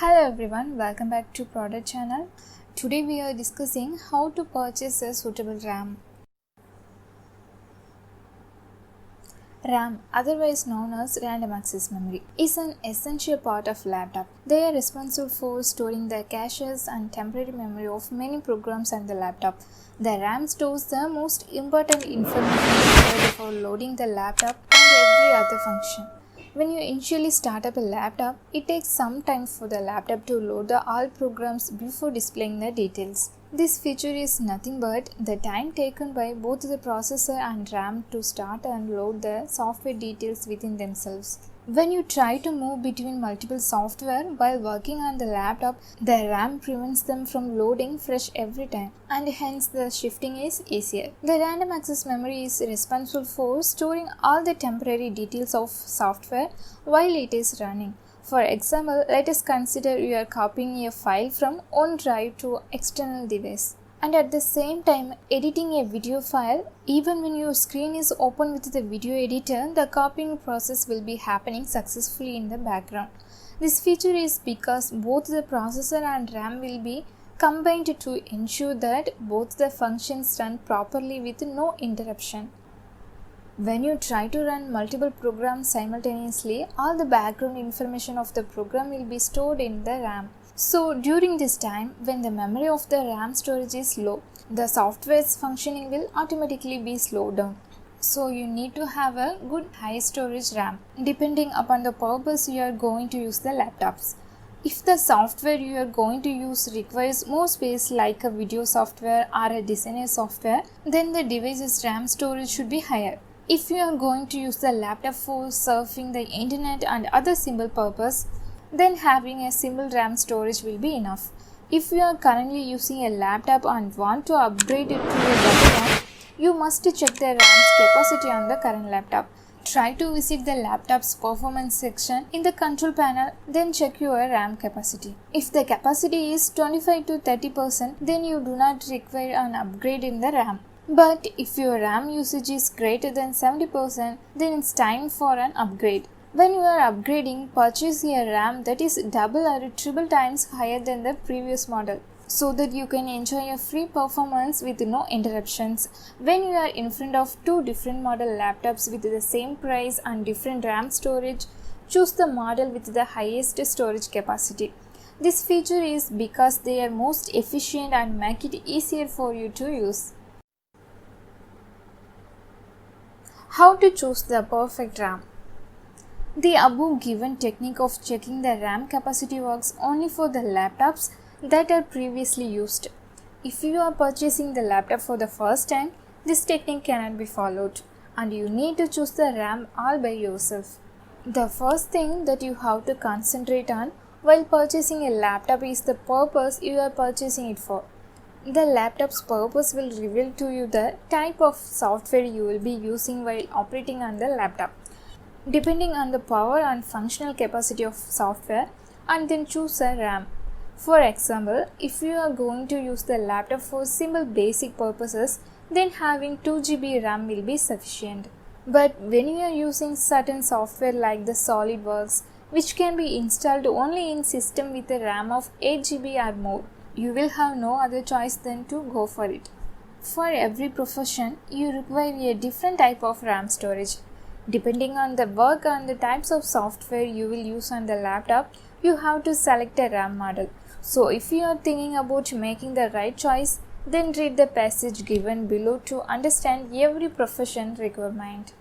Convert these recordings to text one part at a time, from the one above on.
Hello everyone, welcome back to Product Channel. Today we are discussing how to purchase a suitable RAM. RAM, otherwise known as random access memory, is an essential part of laptop. They are responsible for storing the caches and temporary memory of many programs on the laptop. The RAM stores the most important information required for loading the laptop and every other function. When you initially start up a laptop, it takes some time for the laptop to load all programs before displaying the details. This feature is nothing but the time taken by both the processor and RAM to start and load the software details within themselves. When you try to move between multiple software while working on the laptop, the RAM prevents them from loading fresh every time, and hence the shifting is easier. The random access memory is responsible for storing all the temporary details of software while it is running. For example, let us consider you are copying a file from one drive to external device, and at the same time editing a video file. Even when your screen is open with the video editor, the copying process will be happening successfully in the background. This feature is because both the processor and RAM will be combined to ensure that both the functions run properly with no interruption. When you try to run multiple programs simultaneously, all the background information of the program will be stored in the RAM. So during this time, when the memory of the RAM storage is low, the software's functioning will automatically be slowed down. So you need to have a good high storage RAM, depending upon the purpose you are going to use the laptops. If the software you are going to use requires more space, like a video software or a designer software, then the device's RAM storage should be higher. If you are going to use the laptop for surfing the internet and other simple purpose, then having a simple RAM storage will be enough. If you are currently using a laptop and want to upgrade it to a better one, you must check the RAM's capacity on the current laptop. Try to visit the laptop's performance section in the control panel, then check your RAM capacity. If the capacity is 25 to 30%, then you do not require an upgrade in the RAM. But if your RAM usage is greater than 70%, then it's time for an upgrade. When you are upgrading, purchase a RAM that is double or triple times higher than the previous model, so that you can enjoy a free performance with no interruptions. When you are in front of two different model laptops with the same price and different RAM storage, choose the model with the highest storage capacity. This feature is because they are most efficient and make it easier for you to use. How to choose the perfect RAM? The above given technique of checking the RAM capacity works only for the laptops that are previously used. If you are purchasing the laptop for the first time, this technique cannot be followed, and you need to choose the RAM all by yourself. The first thing that you have to concentrate on while purchasing a laptop is the purpose you are purchasing it for. The laptop's purpose will reveal to you the type of software you will be using while operating on the laptop, depending on the power and functional capacity of software, and then choose a RAM. For example, if you are going to use the laptop for simple basic purposes, then having 2GB RAM will be sufficient. But when you are using certain software like the SolidWorks, which can be installed only in system with a RAM of 8GB or more, you will have no other choice than to go for it. For every profession, you require a different type of RAM storage. Depending on the work and the types of software you will use on the laptop, you have to select a RAM model. So if you are thinking about making the right choice, then read the passage given below to understand every profession requirement.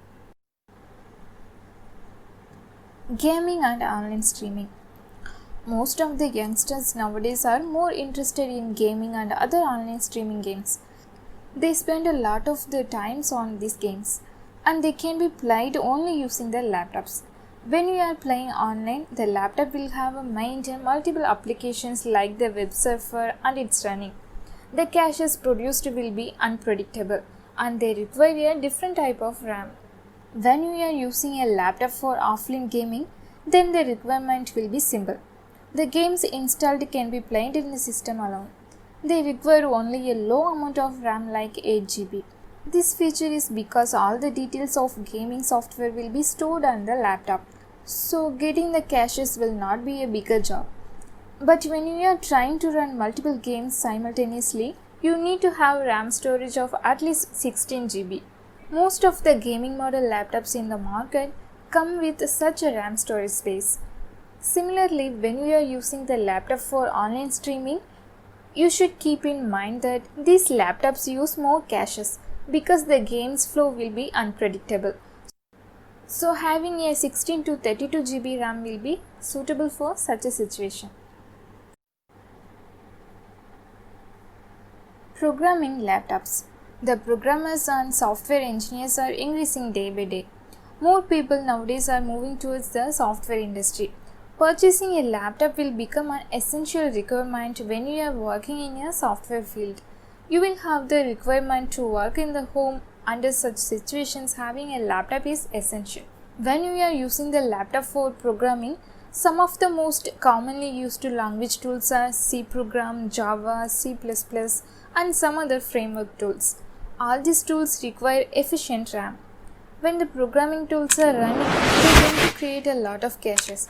Gaming and online streaming. Most of the youngsters nowadays are more interested in gaming and other online streaming games. They spend a lot of their times on these games, and they can be played only using their laptops. When you are playing online, the laptop will have maintain multiple applications like the web surfer, and it's running. The caches produced will be unpredictable, and they require a different type of RAM. When you are using a laptop for offline gaming, then the requirement will be simple. The games installed can be played in the system alone. They require only a low amount of RAM like 8GB. This feature is because all the details of gaming software will be stored on the laptop, so getting the caches will not be a bigger job. But when you are trying to run multiple games simultaneously, you need to have RAM storage of at least 16 GB. Most of the gaming model laptops in the market come with such a RAM storage space. Similarly, when you are using the laptop for online streaming, you should keep in mind that these laptops use more caches because the game's flow will be unpredictable. So having a 16 to 32 GB RAM will be suitable for such a situation. Programming laptops. The programmers and software engineers are increasing day by day. More people nowadays are moving towards the software industry. Purchasing a laptop will become an essential requirement when you are working in a software field. You will have the requirement to work in the home. Under such situations, having a laptop is essential. When you are using the laptop for programming, some of the most commonly used language tools are C program, Java, C++, and some other framework tools. All these tools require efficient RAM. When the programming tools are running, they tend to create a lot of caches.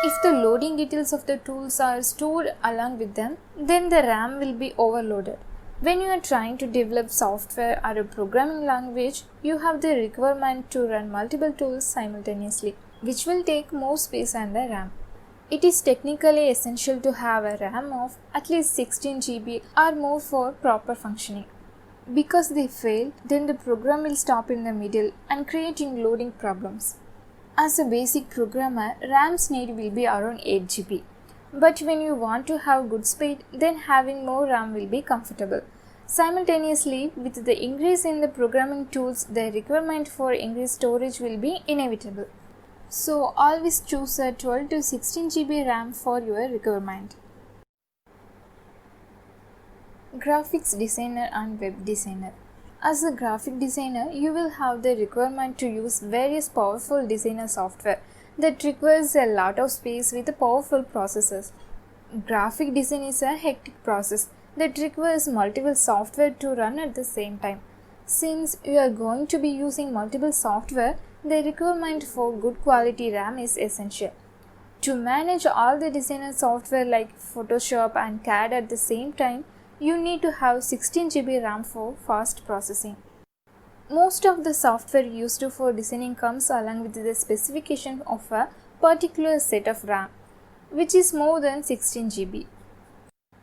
If the loading details of the tools are stored along with them, then the RAM will be overloaded. When you are trying to develop software or a programming language, you have the requirement to run multiple tools simultaneously, which will take more space and the RAM. It is technically essential to have a RAM of at least 16 GB or more for proper functioning. Because they fail, then the program will stop in the middle and creating loading problems. As a basic programmer, RAM's need will be around 8 GB. But when you want to have good speed, then having more RAM will be comfortable. Simultaneously, with the increase in the programming tools, the requirement for increased storage will be inevitable. So always choose a 12 to 16 GB RAM for your requirement. Graphics designer and web designer. As a graphic designer, you will have the requirement to use various powerful designer software that requires a lot of space with powerful processors. Graphic design is a hectic process that requires multiple software to run at the same time. Since you are going to be using multiple software, the requirement for good quality RAM is essential. To manage all the designer software like Photoshop and CAD at the same time, you need to have 16 GB RAM for fast processing. Most of the software used for designing comes along with the specification of a particular set of RAM, which is more than 16 GB.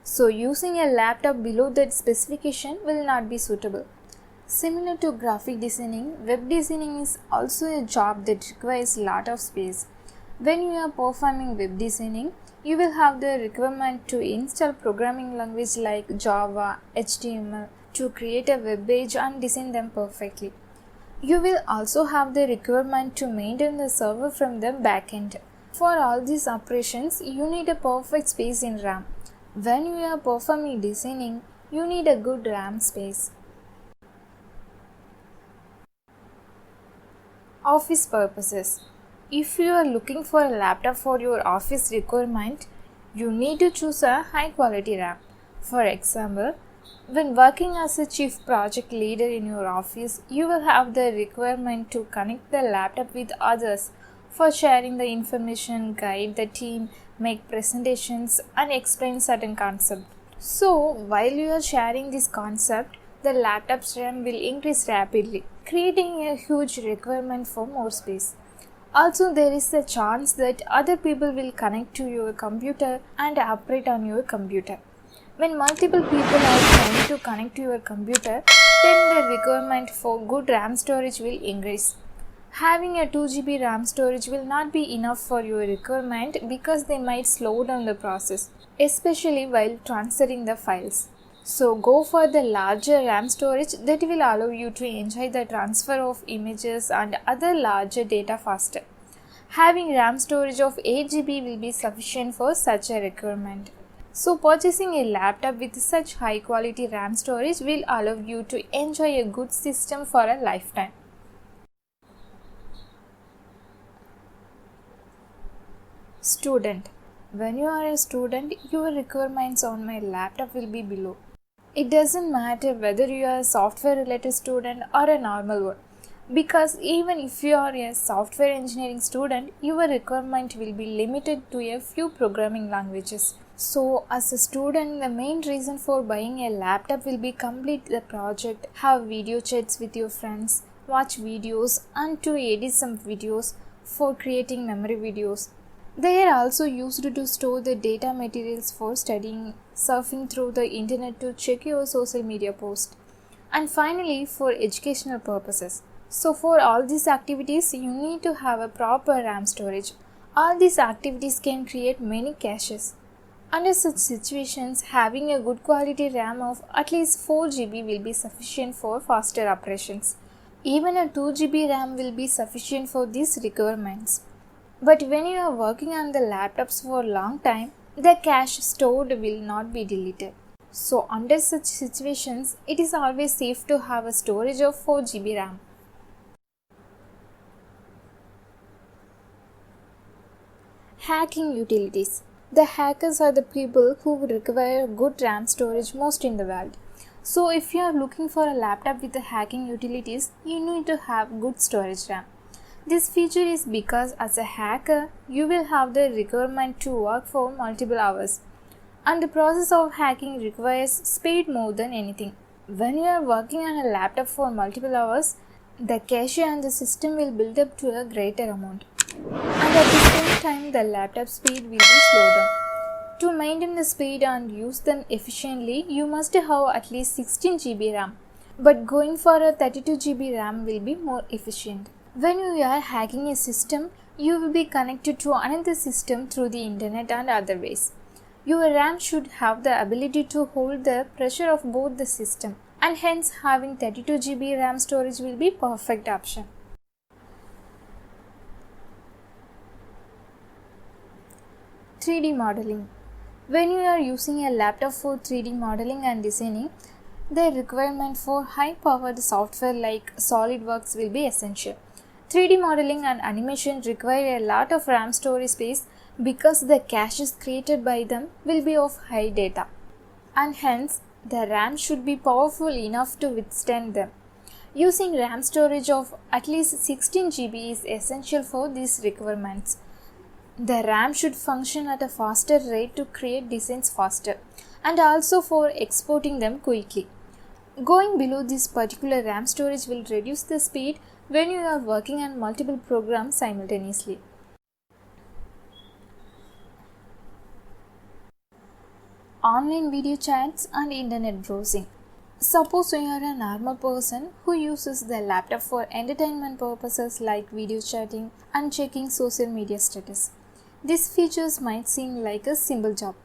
So using a laptop below that specification will not be suitable. Similar to graphic designing, web designing is also a job that requires a lot of space. When you are performing web designing, you will have the requirement to install programming language like Java, HTML to create a web page and design them perfectly. You will also have the requirement to maintain the server from the backend. For all these operations, you need a perfect space in RAM. When you are performing designing, you need a good RAM space. Office purposes. If you are looking for a laptop for your office requirement, you need to choose a high quality RAM. For example, when working as a chief project leader in your office, you will have the requirement to connect the laptop with others for sharing the information, guide the team, make presentations, and explain certain concepts. So, while you are sharing this concept, the laptop's RAM will increase rapidly, creating a huge requirement for more space. Also, there is a chance that other people will connect to your computer and operate on your computer. When multiple people are trying to connect to your computer, then the requirement for good RAM storage will increase. Having a 2 GB RAM storage will not be enough for your requirement because they might slow down the process, especially while transferring the files. So go for the larger RAM storage that will allow you to enjoy the transfer of images and other larger data faster. Having RAM storage of 8 GB will be sufficient for such a requirement. So purchasing a laptop with such high quality RAM storage will allow you to enjoy a good system for a lifetime. Student. When you are a student, your requirements on my laptop will be below. It doesn't matter whether you are a software related student or a normal one. Because even if you are a software engineering student, your requirement will be limited to a few programming languages. So, as a student, the main reason for buying a laptop will be complete the project, have video chats with your friends, watch videos, and to edit some videos for creating memory videos. They are also used to store the data materials for studying, surfing through the internet to check your social media posts, and finally for educational purposes. So for all these activities, you need to have a proper RAM storage. All these activities can create many caches. Under such situations, having a good quality RAM of at least 4 GB will be sufficient for faster operations. Even a 2 GB RAM will be sufficient for these requirements. But when you are working on the laptops for a long time, the cache stored will not be deleted. So under such situations, it is always safe to have a storage of 4 GB RAM. Hacking utilities. The hackers are the people who require good RAM storage most in the world. So if you are looking for a laptop with the hacking utilities, you need to have good storage RAM. This feature is because as a hacker, you will have the requirement to work for multiple hours. And the process of hacking requires speed more than anything. When you are working on a laptop for multiple hours, the cache and the system will build up to a greater amount. And at the same time, the laptop speed will be slowed down. To maintain the speed and use them efficiently, you must have at least 16 GB RAM. But going for a 32 GB RAM will be more efficient. When you are hacking a system, you will be connected to another system through the internet and other ways. Your RAM should have the ability to hold the pressure of both the system, and hence having 32 GB RAM storage will be perfect option. (3D) modeling. When you are using a laptop for 3D modeling and designing, the requirement for high-powered software like SolidWorks will be essential. 3D modeling and animation require a lot of RAM storage space because the caches created by them will be of high data, and hence the RAM should be powerful enough to withstand them. Using RAM storage of at least 16 GB is essential for these requirements. The RAM should function at a faster rate to create designs faster and also for exporting them quickly. Going below this particular RAM storage will reduce the speed when you are working on multiple programs simultaneously. Online video chats and internet browsing. Suppose you are a normal person who uses the laptop for entertainment purposes like video chatting and checking social media status. These features might seem like a simple job.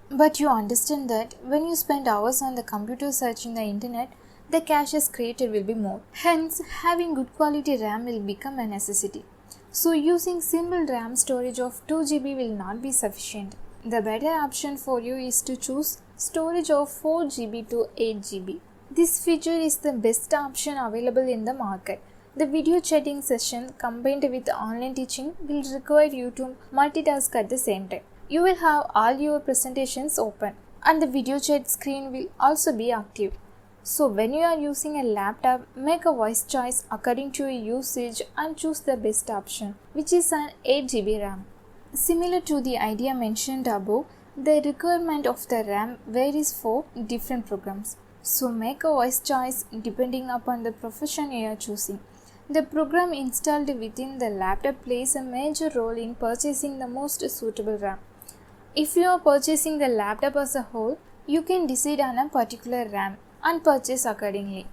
But you understand that when you spend hours on the computer searching the internet, the caches created will be more. Hence, having good quality RAM will become a necessity. So using simple RAM storage of 2 GB will not be sufficient. The better option for you is to choose storage of 4 GB to 8 GB. This feature is the best option available in the market. The video chatting session combined with online teaching will require you to multitask at the same time. You will have all your presentations open and the video chat screen will also be active. So when you are using a laptop, make a voice choice according to your usage and choose the best option, which is an 8 GB RAM. Similar to the idea mentioned above, the requirement of the RAM varies for different programs. So make a voice choice depending upon the profession you are choosing. The program installed within the laptop plays a major role in purchasing the most suitable RAM. If you are purchasing the laptop as a whole, you can decide on a particular RAM and purchase accordingly.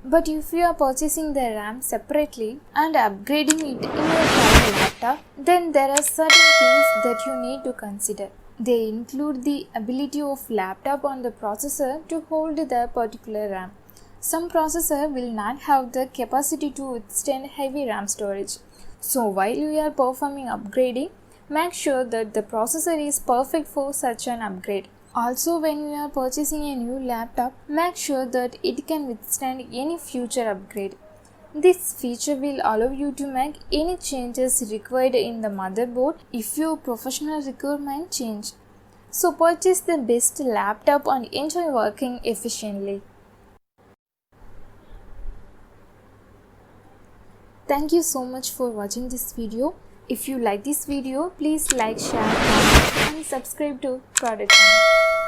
But if you are purchasing the RAM separately and upgrading it in your current laptop, then there are certain things that you need to consider. They include the ability of laptop on the processor to hold the particular RAM. Some processor will not have the capacity to withstand heavy RAM storage. So while you are performing upgrading, make sure that the processor is perfect for such an upgrade. Also, when you are purchasing a new laptop, make sure that it can withstand any future upgrade. This feature will allow you to make any changes required in the motherboard if your professional requirement change. So purchase the best laptop and enjoy working efficiently. Thank you so much for watching this video. If you like this video, please like, share, comment and subscribe to Product Channel.